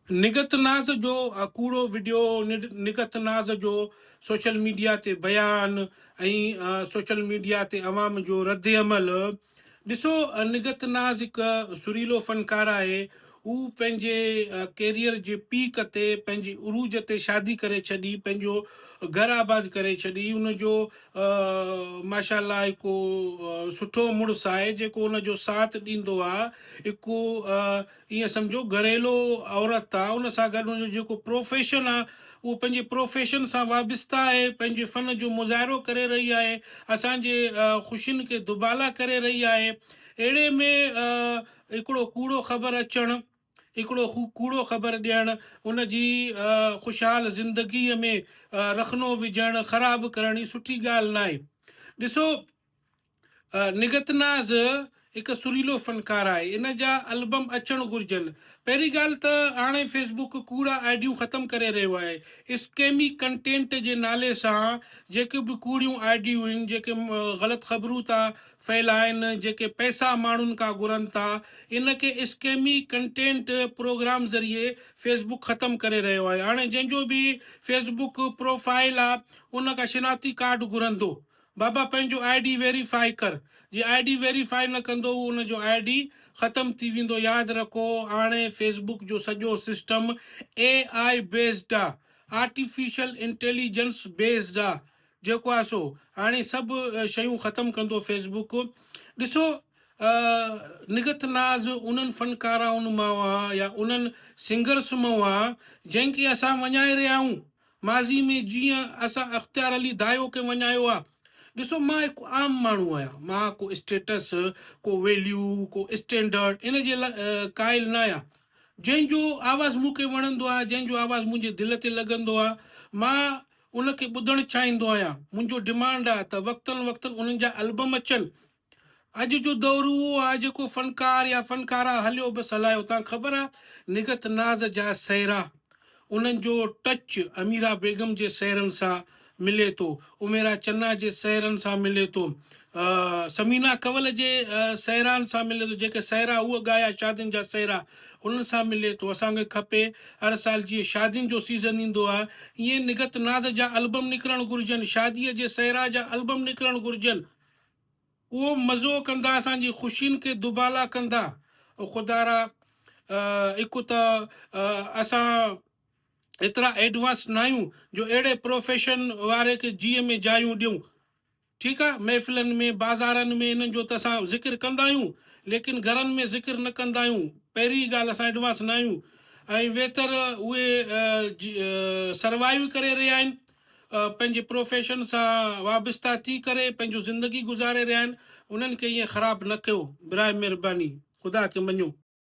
निगत नाज़ जो कूड़ो वीडियो निगत नाज़ जो सोशल मीडिया ते बयान ऐं सोशल मीडिया ते अवाम जो रद्द अमल ॾिसो। निगत नाज़ हिकु सुरीलो फ़नकार आहे। हू पंहिंजे कैरियर जे पीक ते पंहिंजी उरूज ते शादी करे छॾी, पंहिंजो घर आबाद करे छॾी। उनजो माशाल्लाह हिकु सुठो मुड़ुसु आहे जेको उनजो साथ ॾींदो आहे। हिकु ईअं सम्झो घरेलू औरत आहे। उन सां गॾु उनजो जेको प्रोफेशन आहे उहो पंहिंजे प्रोफेशन सां वाबस्ता आहे, पंहिंजे फ़न जो मुज़ाहिरो करे रही आहे, असांजे ख़ुशियुनि खे दुबाला करे रही आहे। अहिड़े में हिकिड़ो कूड़ो ख़बर अचणु, हिकिड़ो कूड़ो ख़बर ॾियणु, उन जी ख़ुशहाल ज़िंदगीअ में रखनो विझणु, ख़राबु करण ई सुठी ॻाल्हि न आहे। ॾिसो, निगत नाज़ हिकु सुरीलो फ़नकार आहे। इन जा एल्बम अचणु घुरिजनि। पहिरीं ॻाल्हि त हाणे फेसबुक कूड़ा आइडियूं ख़तमु करे रहियो आहे। स्कैमी कंटेंट जे नाले सां जेके बि कूड़ियूं आइडियूं आहिनि, जेके ग़लति ख़बरूं था फैलाइनि, जेके पैसा माण्हुनि खां घुरनि था, इन खे स्कैमी कंटेंट प्रोग्राम ज़रिए फेसबुक ख़तमु करे रहियो आहे। हाणे जंहिंजो बि फेसबुक प्रोफाइल आहे उन खां शिनाती कार्ड घुरंदो, बाबा पंहिंजो ID वेरीफाई कर। जे ID वेरीफाई न कंदो उनजो ID ख़तमु थी वेंदो। यादि रखो, हाणे फेसबुक जो सॼो सिस्टम AI बेस्ड आहे, आर्टिफिशियल इंटेलिजेंस बेस्ड आहे। जेको आहे सो हाणे सभु शयूं ख़तमु कंदो फेसबुक। ॾिसो, निगत नाज़ उन्हनि फ़नकाराउनि मां आहे या उन्हनि सिंगर्स मां आहे जंहिंखे असां वञाए रहिया आहियूं। माज़ी में जीअं असां अख़्तियार अली दायो खे वञायो आहे। ॾिसो, मां हिकु आम माण्हू आहियां, मां को स्टेटस, को वैल्यू, को स्टैंडर्ड इन जे क़ाइल न आहियां। जंहिंजो आवाज़ु मूंखे वणंदो आहे, जंहिंजो आवाज़ु मुंहिंजे दिलि ते लॻंदो आहे, मां उनखे ॿुधणु चाहींदो आहियां। मुंहिंजो डिमांड आहे त वक़्तनि वक़्तनि उन्हनि जा एल्बम अचनि। अॼु जो दौरु उहो आहे जेको फ़नकार या फ़नकारा हलियो बसि हलायो। तव्हां ख़बर आहे, निगत नाज़ जा सहरा, उन्हनि जो टच अमीरा बेगम जे सहरनि सां मिले थो, उमेरा चन्ना जे सहरनि सां मिले थो, समीना कंवल जे सहरान सां मिले थो। जेके सहरा उहे ॻाया शादियुनि जा सहरा, उन्हनि सां मिले थो। असांखे खपे हर साल जीअं शादियुनि जो सीज़न ईंदो आहे, ईअं निगत नाज़ जा एल्बम निकिरणु घुरिजनि, शादीअ जे सहरा जा एल्बम निकिरणु घुरिजनि। उहो मज़ो कंदा, असांजी ख़ुशियुनि खे दुबाला कंदा। ख़ुदारा, हिकु त असां एतिरा एडवांस न आहियूं जो अहिड़े प्रोफेशन वारे खे जीअ में जायूं ॾियूं। ठीकु आहे, महफ़िलनि में, बाज़ारनि में इन्हनि जो त असां ज़िक्र कंदा आहियूं, लेकिन घरनि में ज़िक्र न कंदा आहियूं। पहिरीं ॻाल्हि, असां एडवांस न आहियूं। ऐं वेतर उहे सर्वाइव करे रहिया आहिनि, पंहिंजे प्रोफेशन सां वाबस्ता थी करे पंहिंजो ज़िंदगी गुज़ारे रहिया आहिनि। उन्हनि खे ईअं ख़राबु न कयो, बराए महिरबानी, ख़ुदा खे मञो।